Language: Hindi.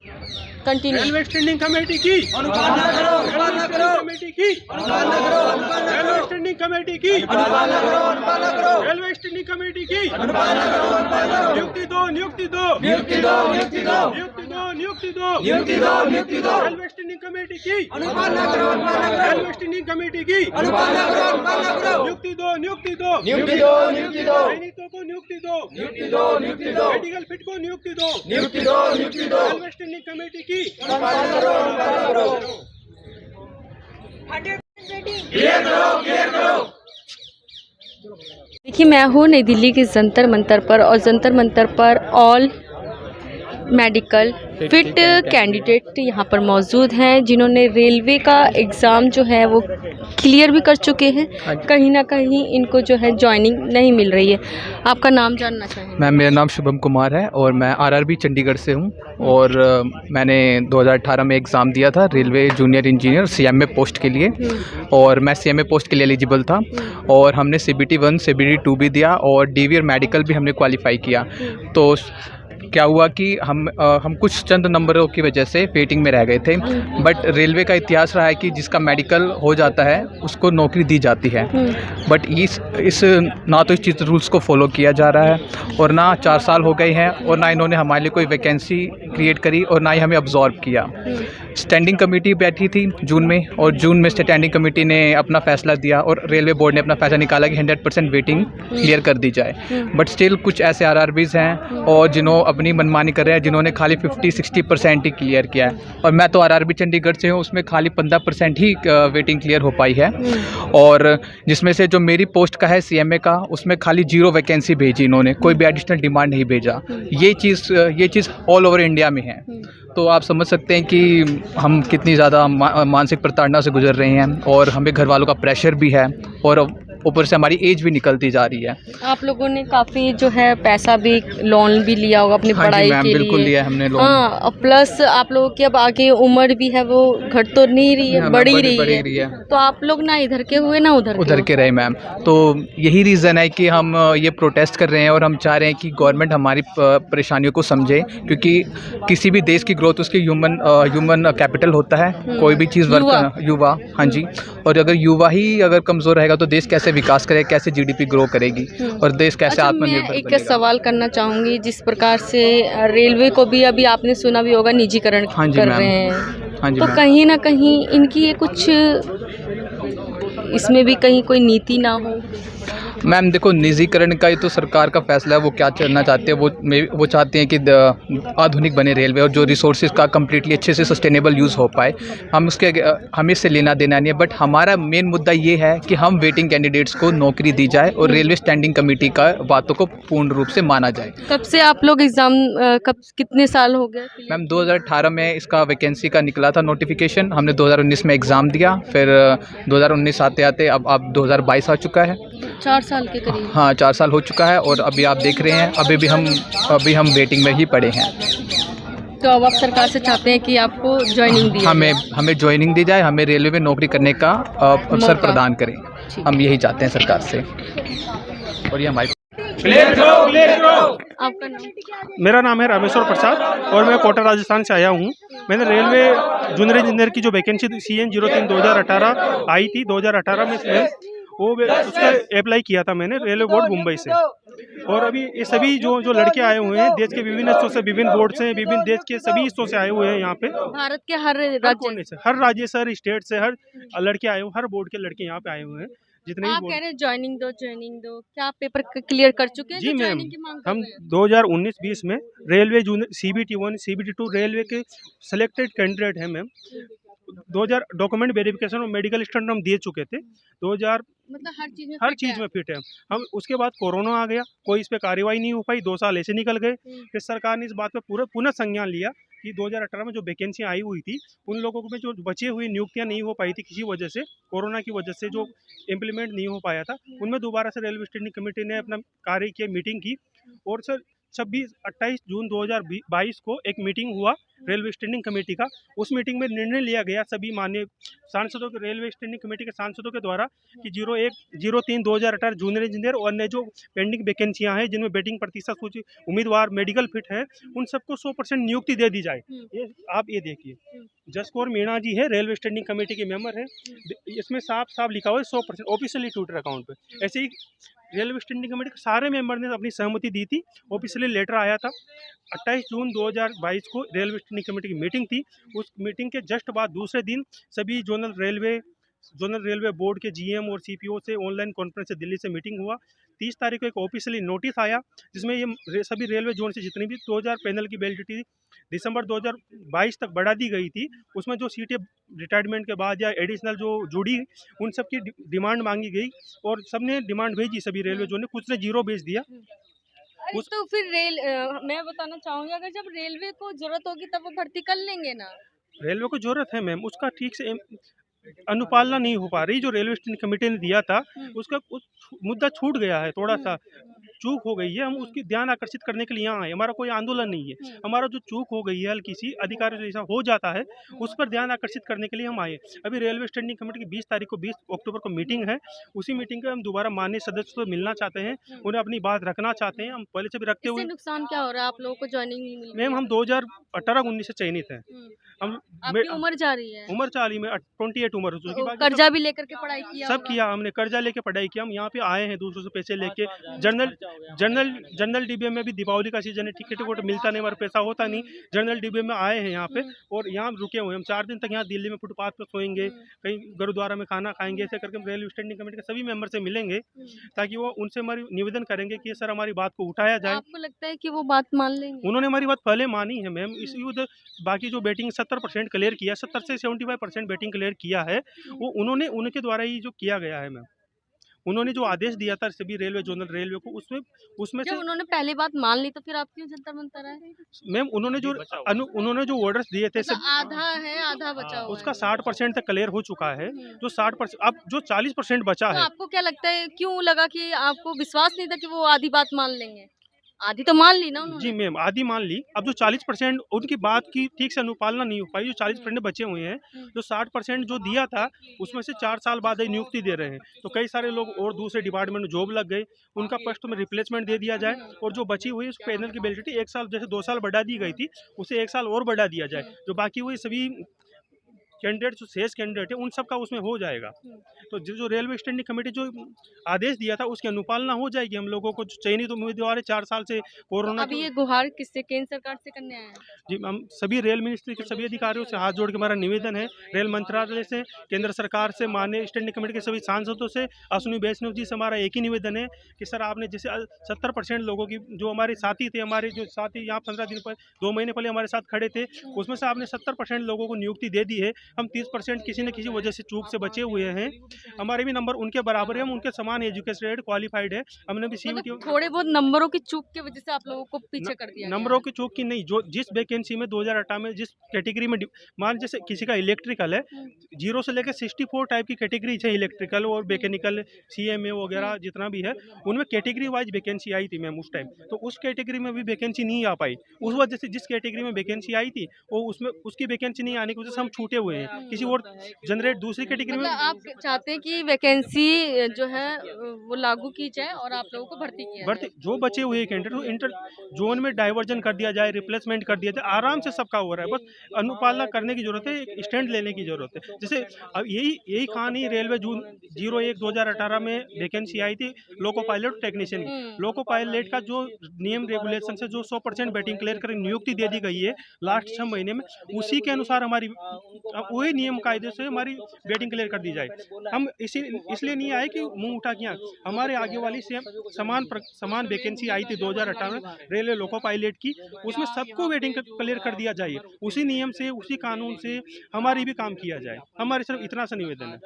कंटिन्यू। रेलवे स्टैंडिंग कमेटी की अनुपालना करो, अनुपालना करो। कमेटी की अनुपालना करो, अनुपालना करो। रेलवे स्टैंडिंग कमेटी की अनुपालना करो, अनुपालना करो। रेलवे स्टैंडिंग कमेटी की अनुपालना करो, अनुपालना करो। नियुक्ति दो, नियुक्ति दो, नियुक्ति दो, नियुक्ति दो, नियुक्ति दो, नियुक्ति दो, नियुक्ति दो, नियुक्ति दो। रेलवे स्टैंडिंग कमेटी की अनुपालना करो, अनुपालना करो। रेलवे स्टैंडिंग कमेटी की अनुपालना करो, अनुपालना करो। नियुक्ति दो, नियुक्ति दो, नियुक्ति दो, नियुक्ति दो। सैनिकों को नियुक्ति दो, नियुक्ति दो, नियुक्ति दो। मेडिकल फिट को नियुक्ति दो, नियुक्ति दो, नियुक्ति दो। रेलवे स्टैंडिंग कमेटी की अनुपालना करो, अनुपालना करो। क्लियर करो, क्लियर करो। देखिए, मैं हूँ नई दिल्ली के जंतर मंतर पर, और जंतर मंतर पर ऑल मेडिकल फिट कैंडिडेट यहाँ पर मौजूद हैं, जिन्होंने रेलवे का एग्ज़ाम जो है वो क्लियर भी कर चुके हैं। कहीं ना कहीं इनको जो है जॉइनिंग नहीं मिल रही है। आपका नाम जानना चाहेंगे? मैम, मेरा नाम शुभम कुमार है और मैं आरआरबी चंडीगढ़ से हूँ। और मैंने 2018 में एग्ज़ाम दिया था railway junior engineer CMA post के लिए, और मैं सीएमए पोस्ट के लिए एलिजिबल था। और हमने CBT 1 CBT 2 भी दिया और DVR मेडिकल भी हमने क्वालिफाई किया। तो क्या हुआ कि हम कुछ चंद नंबरों की वजह से वेटिंग में रह गए थे। बट रेलवे का इतिहास रहा है कि जिसका मेडिकल हो जाता है उसको नौकरी दी जाती है। बट इस ना तो इस चीज़ रूल्स को फॉलो किया जा रहा है, और ना 4 साल हो गए हैं, और ना इन्होंने हमारे लिए कोई वैकेंसी क्रिएट करी, और ना ही हमें अब्जॉर्ब किया। स्टैंडिंग कमेटी बैठी थी जून में, और जून में स्टैंडिंग कमेटी ने अपना फैसला दिया और रेलवे बोर्ड ने अपना फैसला निकाला कि 100% वेटिंग क्लियर कर दी जाए। बट स्टिल कुछ ऐसे RRBs हैं और जिन्होंने अपनी मनमानी कर रहे हैं, जिन्होंने खाली 50-60% ही क्लियर किया है। और मैं तो RRB चंडीगढ़ से हूँ, उसमें खाली 15% ही वेटिंग क्लियर हो पाई है। और जिसमें से जो मेरी पोस्ट का है CMA का, उसमें खाली 0 वैकेंसी भेजी इन्होंने, कोई भी एडिशनल डिमांड नहीं भेजा। ये चीज़ ऑल ओवर इंडिया में है। तो आप समझ सकते हैं कि हम कितनी ज़्यादा मानसिक प्रताड़ना से गुजर रहे हैं, और हमें घर वालों का प्रेशर भी है, और ऊपर से हमारी एज भी निकलती जा रही है। आप लोगों ने काफ़ी जो है पैसा भी, लोन भी लिया होगा अपनी पढ़ाई के लिए। बिल्कुल लिया है हमने लोन। हाँ, प्लस आप लोगों की अब आगे उम्र भी है, वो घट तो नहीं रही है, बढ़ ही रही है। तो आप लोग ना इधर के हुए ना उधर के रहे मैम। तो यही रीज़न है कि हम ये प्रोटेस्ट कर रहे हैं, और हम चाह रहे हैं कि गवर्नमेंट हमारी परेशानियों को समझे, क्योंकि किसी भी देश की ग्रोथ उसके ह्यूमन कैपिटल होता है। कोई भी चीज़ युवा, हाँ जी। और अगर युवा ही अगर कमज़ोर रहेगा तो देश कैसे विकास करेगा, कैसे GDP ग्रो करेगी, और देश कैसे आत्मनिर्भर मैं एक बनेगा। सवाल करना चाहूँगी, जिस प्रकार से रेलवे को भी अभी आपने सुना भी होगा निजीकरण कर रहे हैं, तो कहीं ना कहीं इनकी ये कुछ इसमें भी कहीं कोई नीति ना हो? मैम देखो, निजीकरण का ही तो सरकार का फैसला है। वो क्या करना चाहते हैं, वो चाहते हैं कि आधुनिक बने रेलवे, और जो रिसोर्सेज का कम्प्लीटली अच्छे से सस्टेनेबल यूज़ हो पाए। हमें इससे लेना देना नहीं है। बट हमारा मेन मुद्दा ये है कि हम वेटिंग कैंडिडेट्स को नौकरी दी जाए, और रेलवे स्टैंडिंग कमेटी का बातों को पूर्ण रूप से माना जाए। कब से आप लोग एग्ज़ाम, कितने साल हो गए? मैम 2018 में इसका वैकेंसी का निकला था नोटिफिकेशन। हमने 2019 में एग्ज़ाम दिया, फिर 2019 आते आते अब 2022 आ चुका है। 4 साल के करीब। हाँ, 4 साल हो चुका है, और अभी आप देख रहे हैं अभी हम वेटिंग में ही पड़े हैं। तो अब आप सरकार से चाहते हैं कि आपको ज्वाइनिंग दी हमें ज्वाइनिंग दी जाए, हमें रेलवे में नौकरी करने का अवसर प्रदान करें। हम यही चाहते हैं सरकार से, और ये हमारी। क्लियर करो, क्लियर करो। आपका नाम? मेरा नाम है रामेश्वर प्रसाद, और मैं कोटा राजस्थान से आया हूँ। मैंने रेलवे जूनियर इंजीनियर की जो वैकेंसी CN 03 2018 आई थी, 2018 में वो उसका अप्लाई किया था मैंने रेलवे बोर्ड मुंबई से। और अभी ये सभी जो लड़के आए हुए हैं, देश के विभिन्न हिस्सों से, विभिन्न बोर्ड से, विभिन्न देश के सभी हिस्सों से आए हुए हैं यहाँ पे। भारत के हर राज्य से, हर राज्य से, हर स्टेट से, हर लड़के आए हुए, हर बोर्ड के लड़के यहाँ पे आए हुए हैं। जितने आप कह रहे हैं ज्वाइनिंग दो, क्या आप पेपर क्लियर कर चुके हैं? जी मैम, हम 2019-20 में railway junior CBT 1 CBT 2 railway के सिलेक्टेड कैंडिडेट हैं मैम। 2000 डॉक्यूमेंट वेरिफिकेशन और मेडिकल स्टैंडर्ड हम दे चुके थे। 2000 मतलब हर चीज़ में फिट है हम। उसके बाद कोरोना आ गया, कोई इस पे कार्रवाई नहीं हो पाई, 2 साल ऐसे निकल गए। फिर सरकार ने इस बात पे पुनः संज्ञान लिया कि 2018 में जो वैकेंसी आई हुई थी, उन लोगों में जो बची हुई नियुक्तियां नहीं हो पाई थी किसी वजह से, कोरोना की वजह से जो इम्प्लीमेंट नहीं हो पाया था, उनमें दोबारा से रेलवे स्टैंडिंग कमेटी ने अपना कार्य किया, मीटिंग की। और सर 28 जून 2022 को एक मीटिंग हुआ रेलवे स्टैंडिंग कमेटी का। उस मीटिंग में निर्णय लिया गया सभी माननीय सांसदों के, रेलवे स्टैंडिंग कमेटी के सांसदों के द्वारा कि 01/03/2018 जूनियर इंजीनियर और अन्य जो पेंडिंग वैकेंसियां हैं जिनमें वेटिंग प्रतिशत सूची उम्मीदवार मेडिकल फिट है, उन सबको 100% नियुक्ति दे दी जाए। ये आप ये देखिए, जसकौर मीणा जी है, रेलवे स्टैंडिंग कमेटी के मेंबर है, इसमें साफ साफ लिखा हुआ है 100% ऑफिशियली ट्विटर अकाउंट पे। ऐसे ही रेलवे स्टैंडिंग कमेटी के सारे मेंबर ने अपनी सहमति दी थी, ऑफिशियली लेटर आया था। 28 जून 2022 को रेलवे स्टैंडिंग कमेटी की मीटिंग थी। उस मीटिंग के जस्ट बाद दूसरे दिन सभी जोनल रेलवे बोर्ड के जीएम और सीपीओ से ऑनलाइन कॉन्फ्रेंस से दिल्ली से मीटिंग हुआ। 30 तारीख को एक ऑफिशियली नोटिस आया जिसमें ये सभी रेलवे जोन से जितनी भी 2000 पैनल की वैलिडिटी दिसंबर 2022 तक बढ़ा दी गई थी, उसमें जो सीटें रिटायरमेंट के बाद या एडिशनल जो जुड़ी उन सब की डिमांड मांगी गई और सबने डिमांड भेजी, सभी रेलवे जोन ने, कुछ ने जीरो भेज दिया। तो फिर मैं बताना चाहूँगी, अगर जब रेलवे को जरूरत होगी तब वो भर्ती कर लेंगे ना। रेलवे को जरूरत है मैम, उसका ठीक से अनुपालना नहीं हो पा रही। जो रेलवे स्टैंडिंग कमेटी ने दिया था उसका मुद्दा छूट गया है, थोड़ा सा चूक हो गई है। हम उसकी ध्यान आकर्षित करने के लिए यहाँ आए, हमारा कोई आंदोलन नहीं है। हमारा जो चूक हो गई है हल्की सी अधिकारी जैसा हो जाता है, उस पर ध्यान आकर्षित करने के लिए हम आए। अभी रेलवे स्टैंडिंग कमेटी की 20 तारीख को 20 अक्टूबर को मीटिंग है। उसी मीटिंग का हम दोबारा माननीय सदस्यों से मिलना चाहते हैं, उन्हें अपनी बात रखना चाहते हैं। हम पहले से भी रखते हुए। नुकसान क्या हो रहा है आप लोगों को ज्वाइनिंग नहीं मिल रही? मैम हम 2018-19 से चयनित हैं। हम आपकी उम्र जा रही है? उम्र 40 में 28 उम्र हो चुकी है। कर्जा भी लेकर के पढ़ाई किया? सब किया हमने, कर्जा लेके पढ़ाई किया। हम यहाँ पे आए हैं दूसरों से पैसे लेके। जनरल डीबीएम में भी दीपावली का सीजन है, टिकट वोट मिलता नहीं, हमारा पैसा होता नहीं। जनरल डीबीएम में आए हैं यहाँ पे और यहाँ रुके हुए। हम 4 दिन तक यहाँ दिल्ली में फुटपाथ पर सोएंगे, कहीं गुरुद्वारा में खाना खाएंगे। ऐसे करके हम रेलवे स्टैंडिंग कमेटी के सभी मेंबर से मिलेंगे ताकि वो उनसे हमारी निवेदन करेंगे कि सर हमारी बात को उठाया जाए। आपको लगता है कि वो बात मान लेंगे? उन्होंने हमारी बात पहले मानी है मैम। इस युद्ध बाकी जो बैटिंग 70% क्लियर किया, 70 से 75% बैटिंग क्लियर किया है, वो उन्होंने उनके द्वारा ही जो किया गया है मैम। उन्होंने जो आदेश दिया था सभी रेलवे जोनल रेलवे को, उसमें से उन्होंने पहले बात मान ली तो फिर आप क्यों जंतर मंतर है? मैम उन्होंने जो ऑर्डर्स दिए थे सब आधा है, आधा बचा हुआ उसका 60% तक क्लियर हो चुका है। जो 60% अब जो 40% बचा है। आपको क्या लगता है, क्यों लगा कि आपको विश्वास नहीं था कि वो आधी बात मान लेंगे? आधी तो मान ली ना उन्होंने। जी मैम, आधी मान ली। अब जो 40% उनकी बात की ठीक से अनुपालना नहीं हो पाई, जो 40% बचे हुए हैं, जो 60% जो दिया था उसमें से 4 साल बाद ही नियुक्ति दे रहे हैं। तो कई सारे लोग और दूसरे डिपार्टमेंट में जॉब लग गए, उनका पोस्ट में रिप्लेसमेंट दे दिया जाए और जो बची हुई उस पैनल की वैलिडिटी 1 साल, जैसे 2 साल बढ़ा दी गई थी, उसे 1 साल और बढ़ा दिया जाए। जो बाकी हुई सभी कैंडिडेट, जो शेष कैंडिडेट है, उन सब का उसमें हो जाएगा। तो जो रेलवे स्टैंडिंग कमेटी जो आदेश दिया था उसकी अनुपालना हो जाएगी। हम लोगों को चयनित उम्मीदवार है 4 साल से कोरोना। अभी ये गुहार किससे, केंद्र सरकार से करने आए हैं? जी, हम सभी रेल मिनिस्ट्री के सभी अधिकारियों से हाथ जोड़ के हमारा निवेदन है, रेल मंत्रालय से, केंद्र सरकार से, माननीय स्टैंडिंग कमेटी के सभी सांसदों से, अश्विनी वैष्णव जी से हमारा एक ही निवेदन है कि सर आपने जैसे 70% लोगों की, जो हमारे साथी थे, हमारे जो साथी यहाँ 15 दिन पर 2 महीने पहले हमारे साथ खड़े थे, उसमें से आपने 70% लोगों को नियुक्ति दे दी है। हम 30% किसी न किसी वजह से चूक से बचे हुए हैं। हमारे भी नंबर उनके बराबर है, हम उनके समान एजुकेटेड क्वालिफाइड है। हमने भी सीवीटी थोड़े बहुत नंबरों की चूक की वजह से आप लोगों को पीछे कर दिया। नंबरों की चूक की नहीं, जो जिस वैकेंसी में 2018 में जिस कैटेगरी में मान, जैसे किसी का इलेक्ट्रिकल है, 0 से लेकर 64 टाइप की कैटेगरीज है, इलेक्ट्रिकल और मैकेनिकल, CMA वगैरह जितना भी है, उनमें कैटेगरी वाइज वैकेंसी आई थी मैम उस टाइम। तो उस कैटेगरी में भी वैकेंसी नहीं आ पाई। उस वजह से जिस कैटेगरी में वैकेंसी आई थी वो उसमें उसकी वैकेंसी नहीं आने की वजह से हम छूटे हुए हैं। किसी और जनरेट दूसरी कैटेगरी में। आप चाहते हैं कि वैकेंसी जो है वो लागू की जाए और आप लोगों को भर्ती किया जाए? जो बचे हुए कैंडिडेट इंटर जोन में डाइवर्जन कर दिया जाए, रिप्लेसमेंट कर दिया जाए, आराम से सबका हो रहा है। बस अनुपालना करने की जरूरत है, एक स्टैंड लेने की जरूरत है। जैसे अब यही कहानी रेलवे जून 01/2018 में वैकेंसी आई थी लोको पायलट टेक्नीशियन की। लोको पायलट का जो नियम रेगुलेशन से जो 100% बैटिंग क्लियर कर नियुक्ति दे दी गई है लास्ट 6 महीने में, उसी के अनुसार हमारी वही नियम कायदे से हमारी बैटिंग क्लियर कर दी जाए। हम इसलिए नहीं आए कि मुंह उठा के, हमारे आगे वाली से समान वैकेंसी आई थी 2018 में रेलवे लोको पायलट की, उसमें सबको वेटिंग क्लियर कर दिया जाए। उसी नियम से, उसी कानून से हमारी भी काम किया जाए। हमारे सिर्फ इतना सा निवेदन है।